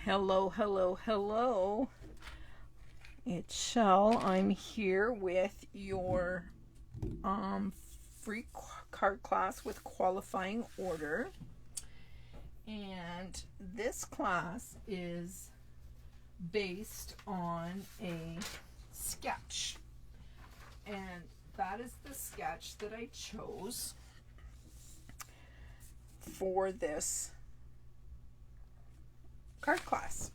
Hello, hello, hello. It's Shel. I'm here with your free card class with qualifying order. And this class is based on a sketch. And that is the sketch that I chose for this card class.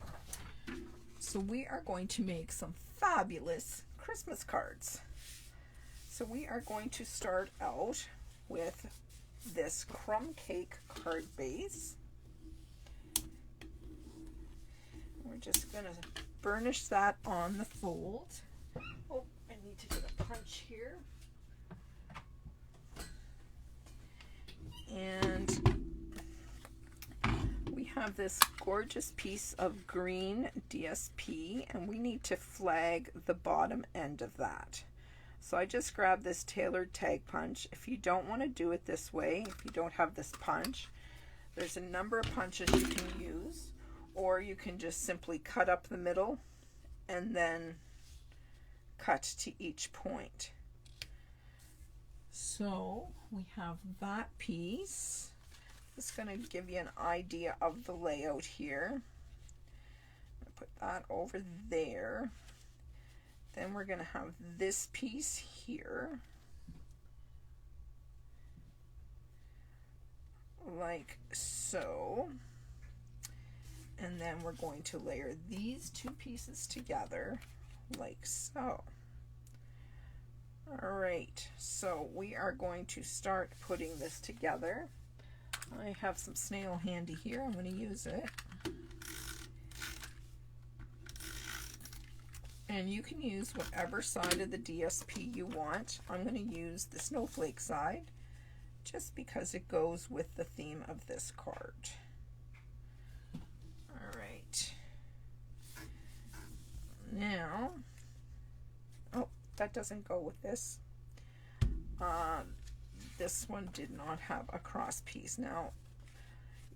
So we are going to make some fabulous Christmas cards. So we are going to start out with this crumb cake card base. We're just going to burnish that on the fold. Oh, I need to get a punch here. And we have this gorgeous piece of green DSP, and we need to flag the bottom end of that. So I just grabbed this tailored tag punch. If you don't want to do it this way, if you don't have this punch, there's a number of punches you can use, or you can just simply cut up the middle and then cut to each point. So we have that piece. It's going to give you an idea of the layout here. I'll put that over there. Then we're going to have this piece here, like so. And then we're going to layer these two pieces together, like so. All right, so we are going to start putting this together. I have some snail handy here. I'm going to use it. And you can use whatever side of the DSP you want. I'm going to use the snowflake side just because it goes with the theme of this card. All right. Now, oh, that doesn't go with this. This one did not have a cross piece. Now,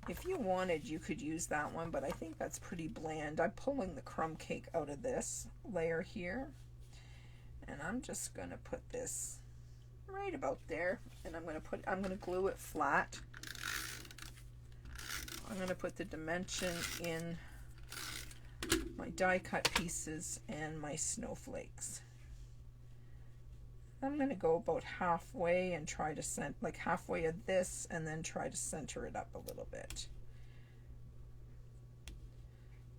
if you wanted, you could use that one, but I think that's pretty bland. I'm pulling the crumb cake out of this layer here, and I'm just going to put this right about there, and I'm going to glue it flat. I'm going to put the dimension in my die cut pieces and my snowflakes. I'm going to go about halfway and try to like halfway of this, and then try to center it up a little bit.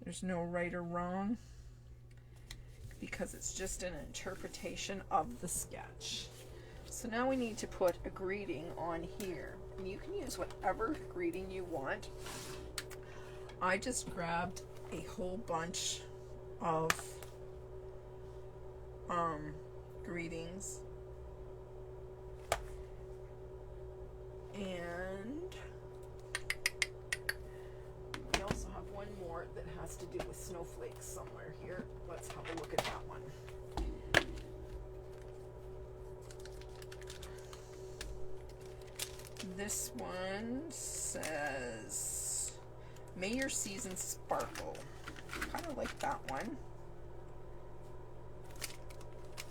There's no right or wrong because it's just an interpretation of the sketch. So now we need to put a greeting on here. And you can use whatever greeting you want. I just grabbed a whole bunch of greetings. And we also have one more that has to do with snowflakes somewhere here. Let's have a look at that one. This one says, "May your season sparkle." Kind of like that one.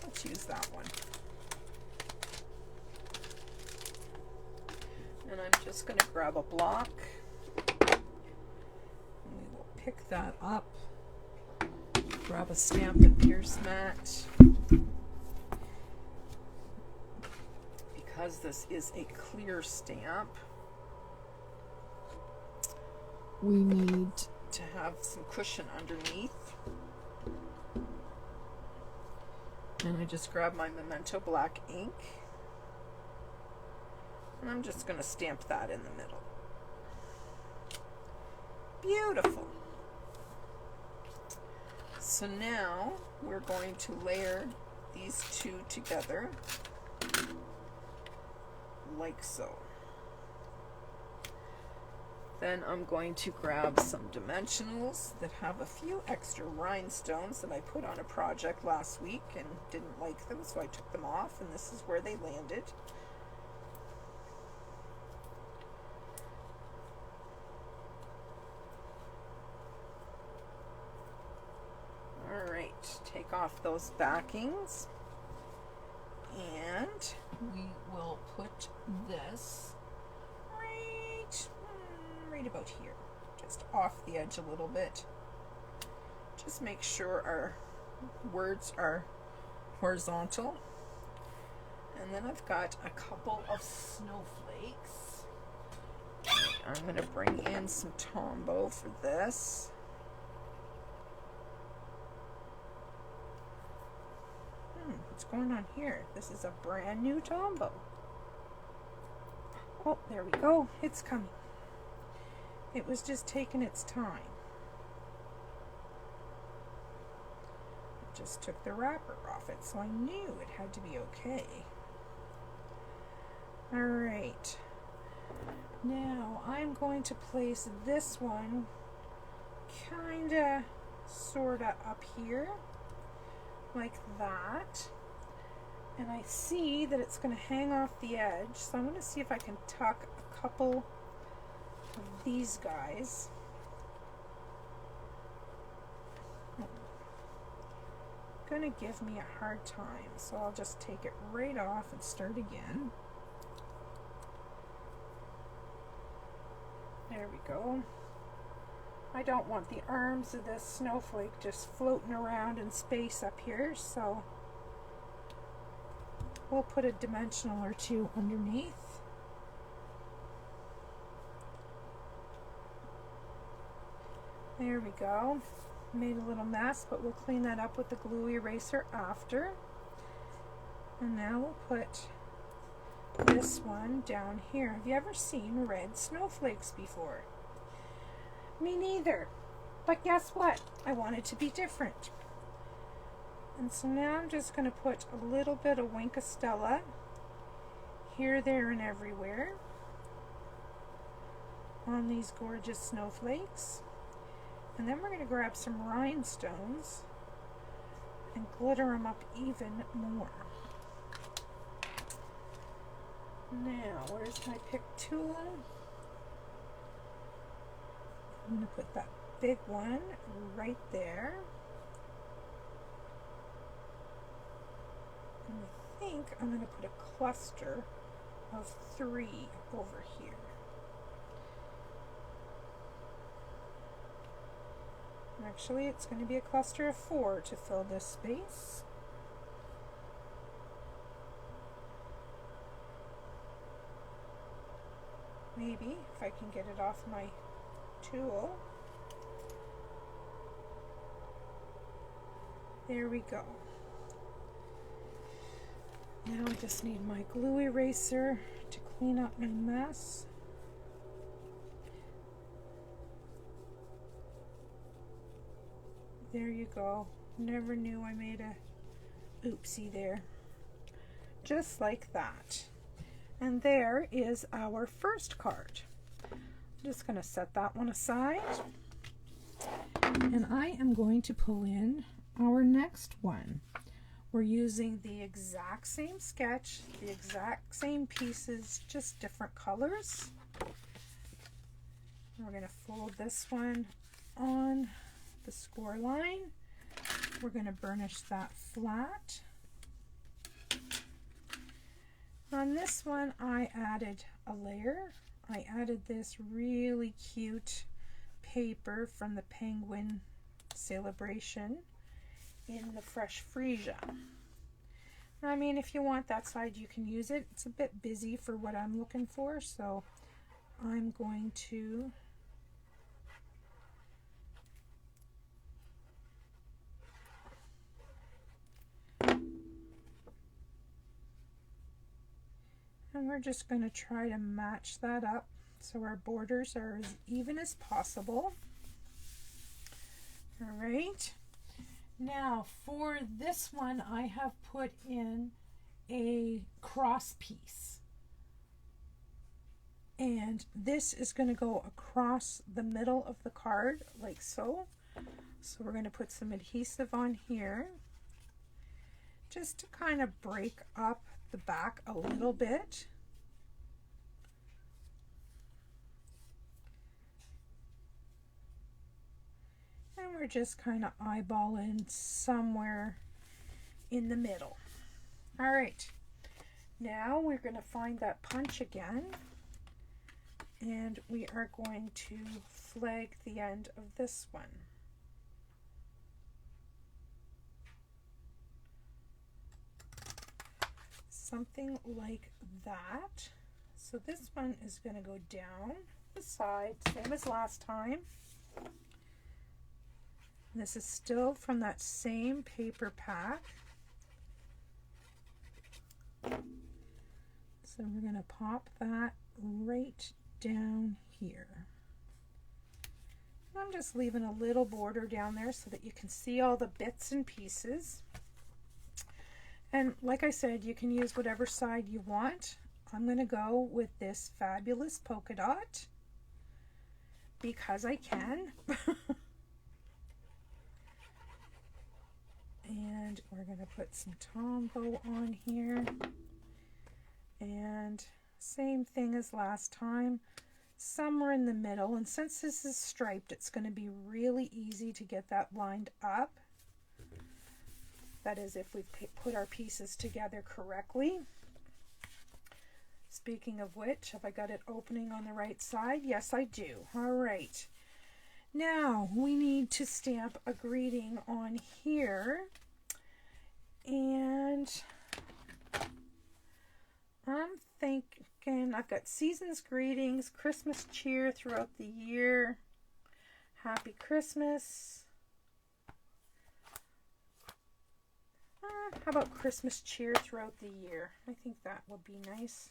Let's use that one. And I'm just going to grab a block, and we will pick that up. Grab a Stampin pierce mat. Because this is a clear stamp, we need to have some cushion underneath. And I just grab my Memento black ink. And I'm just going to stamp that in the middle. Beautiful. So now we're going to layer these two together like so. Then I'm going to grab some dimensionals that have a few extra rhinestones that I put on a project last week and didn't like them, so I took them off, and this is where they landed. take off those backings, and we will put this right about here, just off the edge a little bit. Just make sure our words are horizontal. And then I've got a couple of snowflakes. I'm going to bring in some Tombow for this. What's going on here? This is a brand new Tombow. Oh, there we go. It's coming. It was just taking its time. I just took the wrapper off it, so I knew it had to be okay. Alright. Now I'm going to place this one kinda, sorta up here, like that. And I see that it's going to hang off the edge, so I'm going to see if I can tuck a couple of these guys. Going to give me a hard time, so I'll just take it right off and start again. There we go. I don't want the arms of this snowflake just floating around in space up here, so we'll put a dimensional or two underneath. There we go. Made a little mess, but we'll clean that up with the glue eraser after. And now we'll put this one down here. Have you ever seen red snowflakes before? Me neither. But guess what? I want it to be different. And so now I'm just going to put a little bit of Wink of Stella here, there, and everywhere on these gorgeous snowflakes. And then we're going to grab some rhinestones and glitter them up even more. Now, where's my pick tool? I'm going to put that big one right there. And I think I'm going to put a cluster of 3 over here. Actually, it's going to be a cluster of 4 to fill this space. Maybe, if I can get it off my tool. There we go. Now I just need my glue eraser to clean up my mess. There you go. Never knew I made a oopsie there. Just like that. And there is our first card. I'm just going to set that one aside. And I am going to pull in our next one. We're using the exact same sketch, the exact same pieces, just different colors. We're going to fold this one on the score line. We're going to burnish that flat. On this one, I added a layer. I added this really cute paper from the Penguin Celebration in the Fresh Freesia. I mean, if you want that side, you can use it. It's a bit busy for what I'm looking for, so I'm going to and we're just going to try to match that up so our borders are as even as possible. All right. Now for this one, I have put in a cross piece. And this is going to go across the middle of the card like so. So we're going to put some adhesive on here just to kind of break up the back a little bit. And we're we're just kind of eyeballing somewhere in the middle. All right, now we're going to find that punch again, and we are going to flag the end of this one. Something like that. So this one is going to go down the side, same as last time. This is still from that same paper pack. So we're going to pop that right down here. I'm just leaving a little border down there so that you can see all the bits and pieces. And like I said, you can use whatever side you want. I'm going to go with this fabulous polka dot because I can. And we're going to put some Tombow on here. And same thing as last time, somewhere in the middle. And since this is striped, it's going to be really easy to get that lined up. That is, if we put our pieces together correctly. Speaking of which, have I got it opening on the right side? Yes, I do. All right. Now we need to stamp a greeting on here. And I'm thinking I've got season's greetings, Christmas cheer throughout the year, Happy Christmas. How about Christmas cheer throughout the year? I think that would be nice.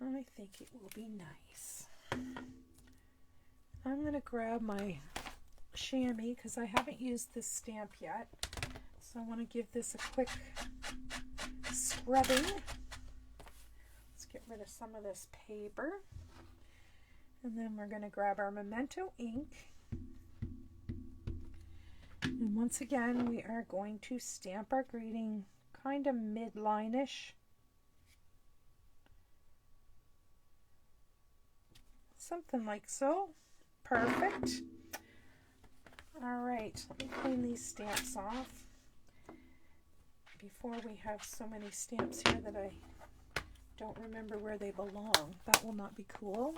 I think it will be nice. I'm going to grab my chamois because I haven't used this stamp yet. So I want to give this a quick scrubbing. Let's get rid of some of this paper. And then we're going to grab our Memento ink. And once again, we are going to stamp our greeting kind of midline-ish. Something like so. Perfect. All right, let me clean these stamps off before we have so many stamps here that I don't remember where they belong. That will not be cool.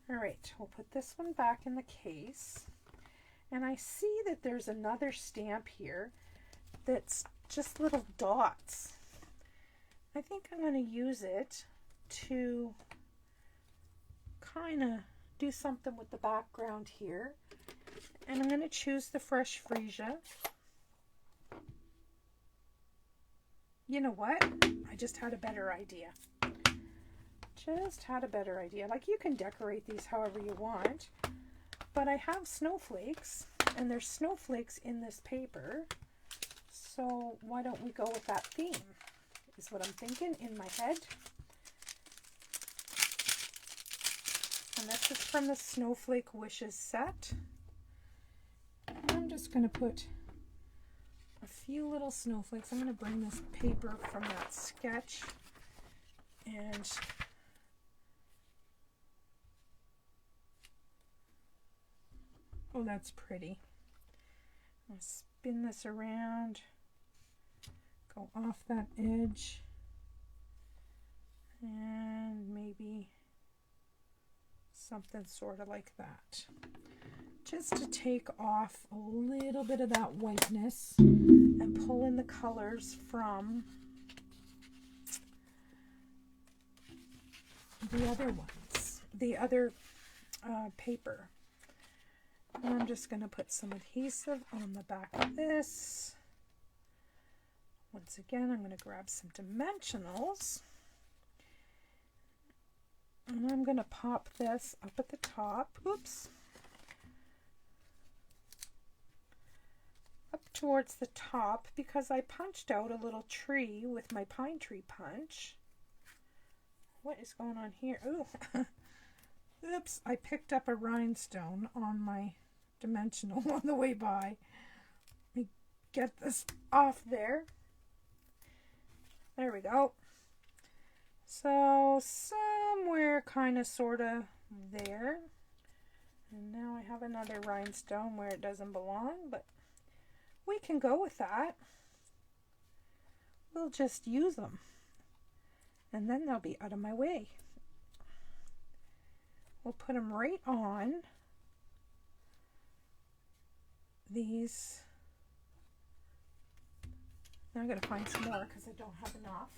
All right, we'll put this one back in the case. And I see that there's another stamp here that's just little dots. I think I'm going to use it to kind of do something with the background here. And I'm going to choose the Fresh Freesia. You know what? I just had a better idea. Like, you can decorate these however you want. But I have snowflakes, and there's snowflakes in this paper. So why don't we go with that theme, is what I'm thinking in my head. And this is from the Snowflake Wishes set. I'm just going to put a few little snowflakes. I'm going to bring this paper from that sketch and oh, that's pretty. I'll spin this around, go off that edge, and maybe something sort of like that. Just to take off a little bit of that whiteness and pull in the colors from the other ones, the other paper. And I'm just going to put some adhesive on the back of this. Once again, I'm going to grab some dimensionals. And I'm going to pop this up at the top. Oops. Up towards the top because I punched out a little tree with my pine tree punch. What is going on here? Ooh. Oops, I picked up a rhinestone on my dimensional on the way by. Let me get this off there. There we go. So somewhere kind of sort of there. And now I have another rhinestone where it doesn't belong, but we can go with that. We'll just use them. And then they'll be out of my way. We'll put them right on these. Now I'm going to find some more because I don't have enough.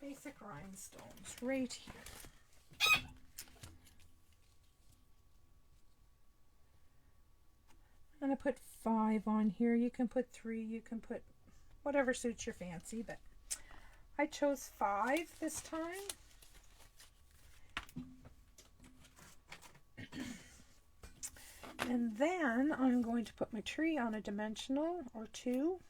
Basic rhinestones right here. I'm going to put 5 on here. You can put 3, you can put whatever suits your fancy, but I chose 5 this time. And then I'm going to put my tree on a dimensional or 2.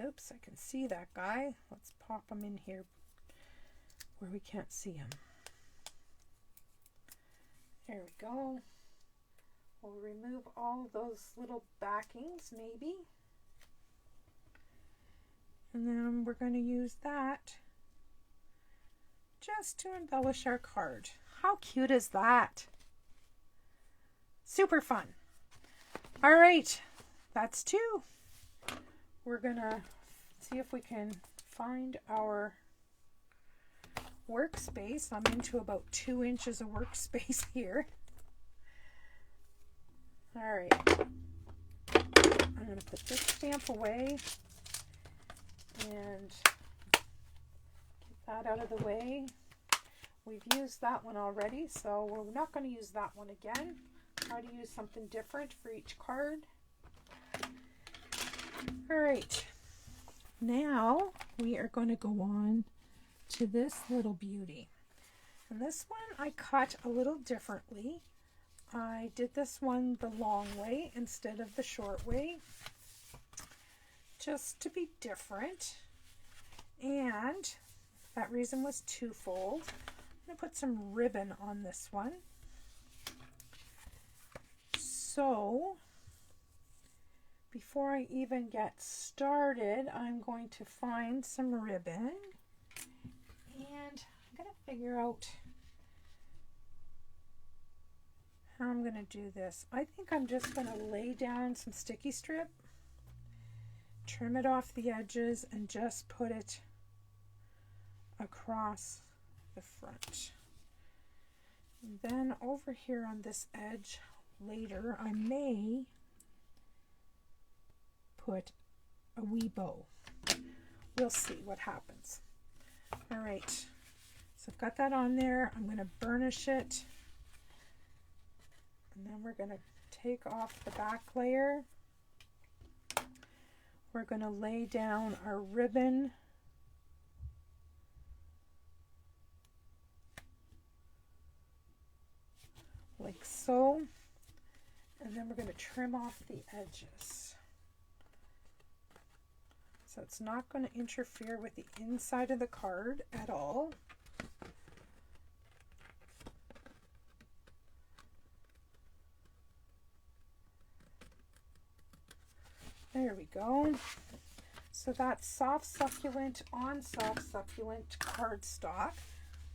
Oops, I can see that guy. Let's pop him in here where we can't see him. There we go. We'll remove all of those little backings maybe. And then we're going to use that just to embellish our card. How cute is that? Super fun. All right, that's 2. We're gonna see if we can find our workspace. I'm into about 2 inches of workspace here. All right, I'm gonna put this stamp away and get that out of the way. We've used that one already, so we're not going to use that one again. Try to use something different for each card. All right, now we are going to go on to this little beauty. And this one I cut a little differently. I did this one the long way instead of the short way, just to be different. And that reason was twofold. I'm going to put some ribbon on this one. So before I even get started, I'm going to find some ribbon and I'm going to figure out how I'm going to do this. I think I'm just going to lay down some sticky strip, trim it off the edges, and just put it across the front. And then over here on this edge later, I may put a wee bow. We'll see what happens. All right, so I've got that on there. I'm going to burnish it. And then we're going to take off the back layer. We're going to lay down our ribbon. Like so. And then we're going to trim off the edges. So it's not going to interfere with the inside of the card at all. There we go. So that's soft succulent on soft succulent cardstock,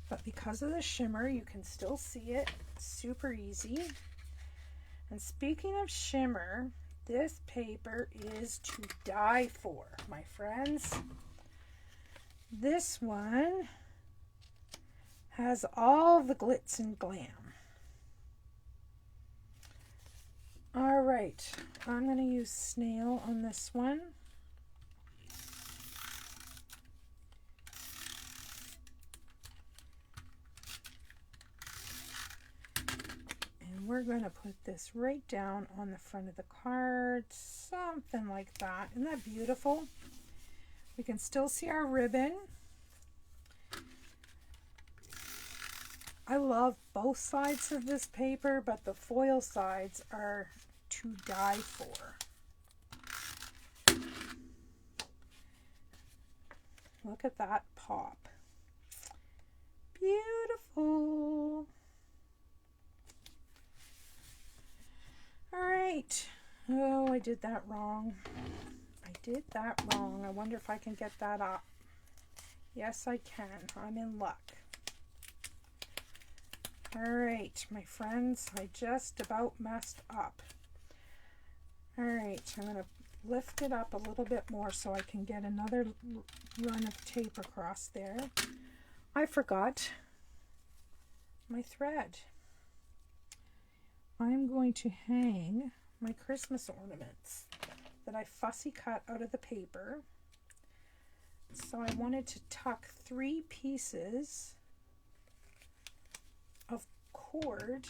but because of the shimmer, you can still see it. It's super easy. And speaking of shimmer, this paper is to die for, my friends. This one has all the glitz and glam. All right, I'm going to use snail on this one. And we're going to put this right down on the front of the card, something like that. Isn't that beautiful? We can still see our ribbon. I love both sides of this paper, but the foil sides are to die for. Look at that pop. Beautiful. All right. Oh, I did that wrong. I did that wrong. I wonder if I can get that up. Yes, I can. I'm in luck. All right, my friends, I just about messed up. All right, I'm going to lift it up a little bit more so I can get another run of tape across there. I forgot my thread. I'm going to hang my Christmas ornaments that I fussy cut out of the paper. So I wanted to tuck 3 pieces of cord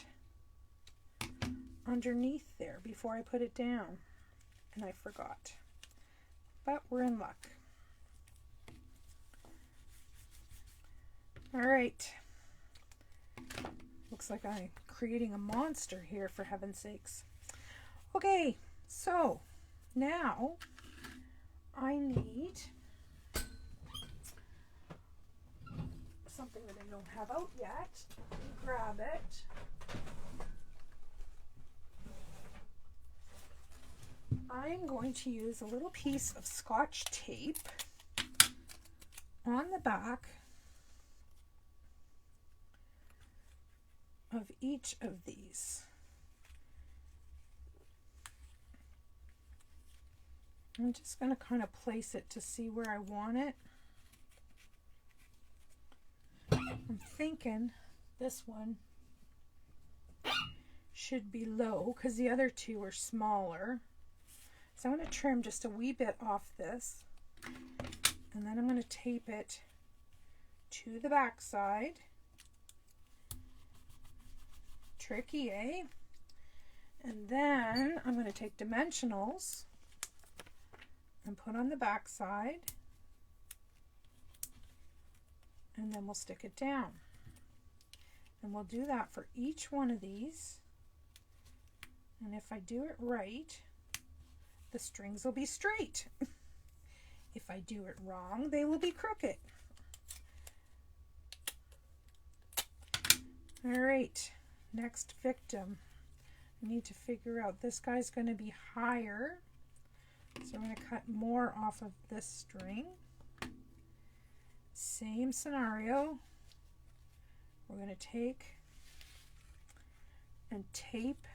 underneath there before I put it down, and I forgot. But we're in luck. All right. Looks like I'm creating a monster here, for heaven's sakes. Okay, so now I need something that I don't have out yet. Grab it. I'm going to use a little piece of Scotch tape on the back of each of these. I'm just going to kind of place it to see where I want it. I'm thinking this one should be low because the other 2 are smaller. So I'm going to trim just a wee bit off this, and then I'm going to tape it to the back side. Tricky, eh? And then I'm going to take dimensionals and put on the back side, and then we'll stick it down. And we'll do that for each one of these. And if I do it right, the strings will be straight. If I do it wrong, they will be crooked. All right, next victim. I need to figure out, this guy's going to be higher, so I'm going to cut more off of this string. Same scenario. We're going to take and tape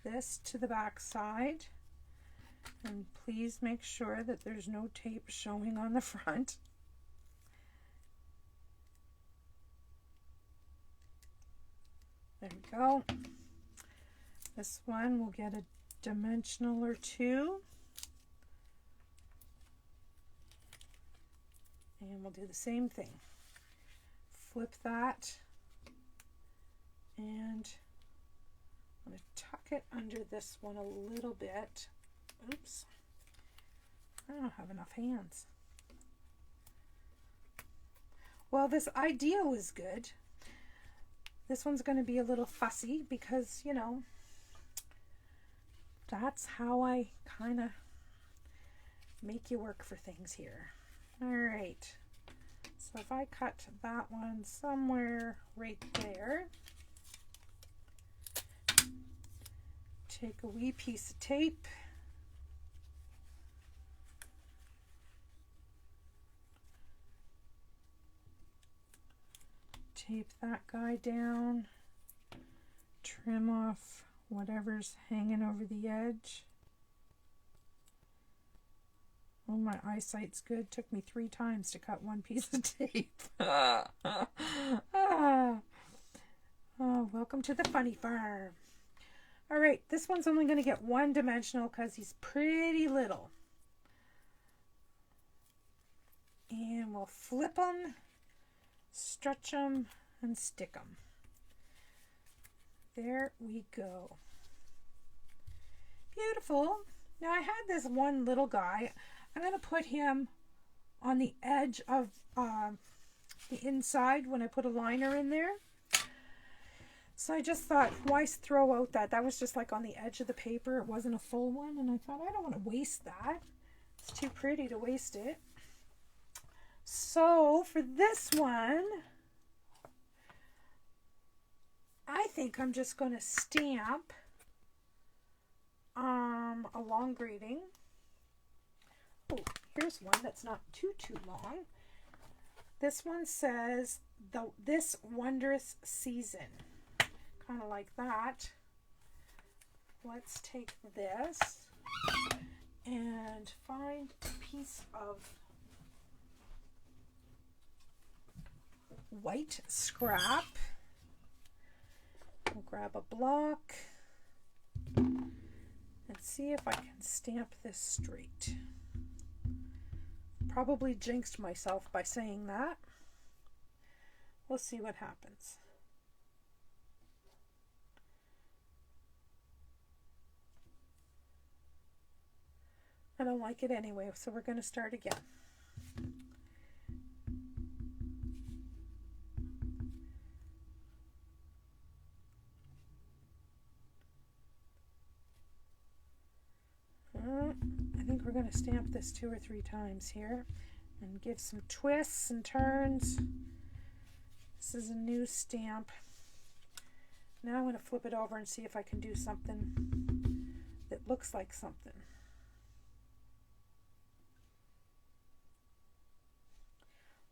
this to the back side, and please make sure that there's no tape showing on the front. There we go. This one will get a dimensional or 2, and we'll do the same thing. Flip that, and I'm going to tuck it under this one a little bit. Oops, I don't have enough hands. Well, this idea was good. This one's going to be a little fussy because, you know, that's how I kind of make you work for things here. All right, so if I cut that one somewhere right there, take a wee piece of tape, tape that guy down, trim off whatever's hanging over the edge. Oh, my eyesight's good. Took me 3 times to cut one piece of tape. Oh, welcome to the funny farm. All right, this one's only going to get 1 dimensional because he's pretty little. And we'll flip them, stretch them, and stick them. There we go. Beautiful. Now I had this one little guy. I'm going to put him on the edge of the inside when I put a liner in there. So I just thought, why throw out that? That was just like on the edge of the paper. It wasn't a full one. And I thought, I don't want to waste that. It's too pretty to waste it. So for this one, I think I'm just going to stamp a long greeting. Oh, here's one that's not too long. This one says, this wondrous season. Kind of like that. Let's take this and find a piece of white scrap. We'll grab a block and see if I can stamp this straight. Probably jinxed myself by saying that. We'll see what happens. I don't like it anyway, so we're going to start again. I think we're going to stamp this 2 or 3 times here and give some twists and turns. This is a new stamp. Now I'm going to flip it over and see if I can do something that looks like something.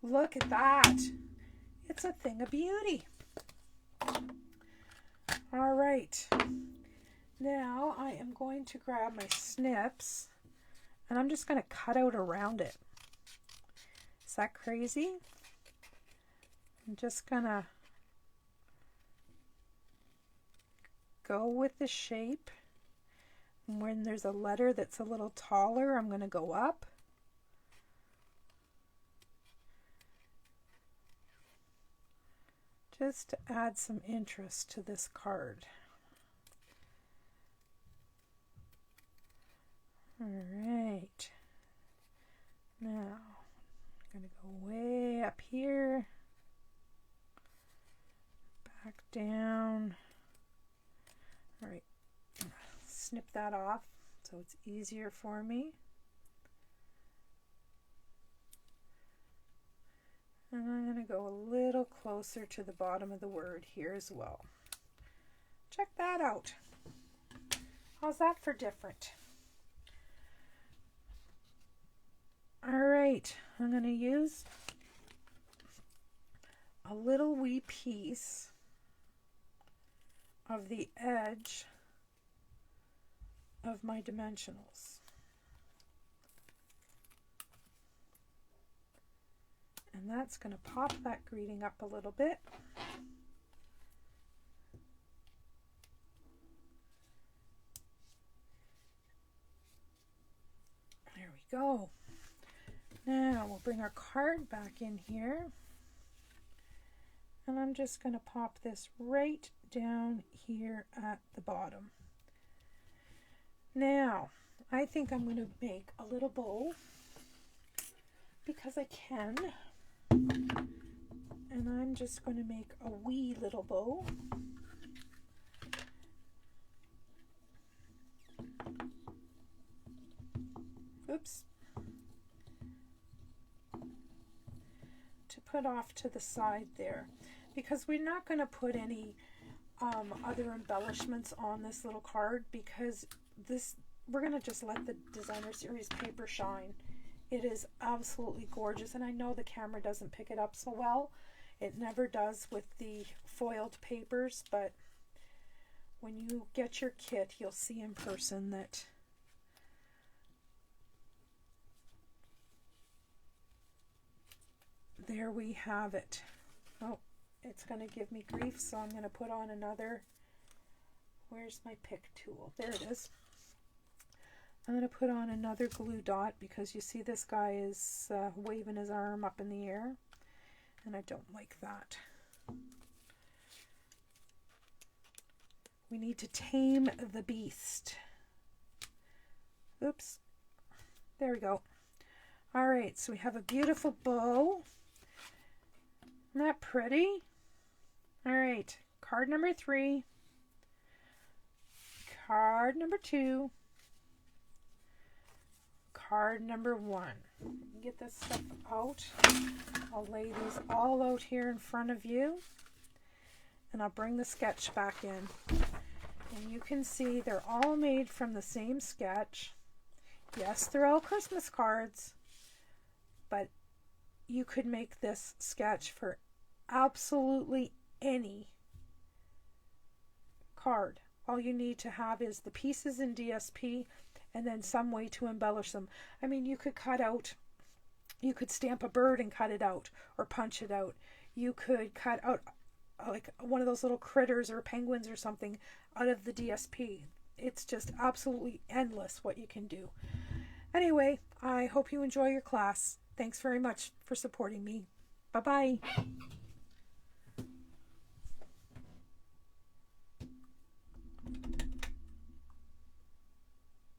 Look at that. It's a thing of beauty. All right. Now I am going to grab my snips and I'm just going to cut out around it. Is that crazy? I'm just going to go with the shape. And when there's a letter that's a little taller, I'm going to go up. Just to add some interest to this card. All right. Now, I'm going to go way up here, back down. All right, snip that off so it's easier for me. And I'm going to go a little closer to the bottom of the word here as well. Check that out. How's that for different? All right, I'm going to use a little wee piece of the edge of my dimensionals. And that's going to pop that greeting up a little bit. There we go. Now we'll bring our card back in here. And I'm just going to pop this right down here at the bottom. Now, I think I'm going to make a little bow because I can. And I'm just going to make a wee little bow. Oops. To put off to the side there, because we're not going to put any other embellishments on this little card, because we're going to just let the designer series paper shine. It is absolutely gorgeous, and I know the camera doesn't pick it up so well. It never does with the foiled papers, but when you get your kit, you'll see in person that there we have it. Oh, it's going to give me grief, so I'm going to put on another. Where's my pick tool? There it is. I'm going to put on another glue dot because you see this guy is waving his arm up in the air, and I don't like that. We need to tame the beast. Oops. There we go. All right, so we have a beautiful bow. Isn't that pretty? All right, card number 3, card number 2, card number 1. Get this stuff out. I'll lay these all out here in front of you, and I'll bring the sketch back in. And you can see they're all made from the same sketch. Yes, they're all Christmas cards, but you could make this sketch for absolutely any card. All you need to have is the pieces in DSP and then some way to embellish them. I mean, you could stamp a bird and cut it out or punch it out. You could cut out like one of those little critters or penguins or something out of the DSP. It's just absolutely endless what you can do. Anyway, I hope you enjoy your class. Thanks very much for supporting me. Bye-bye.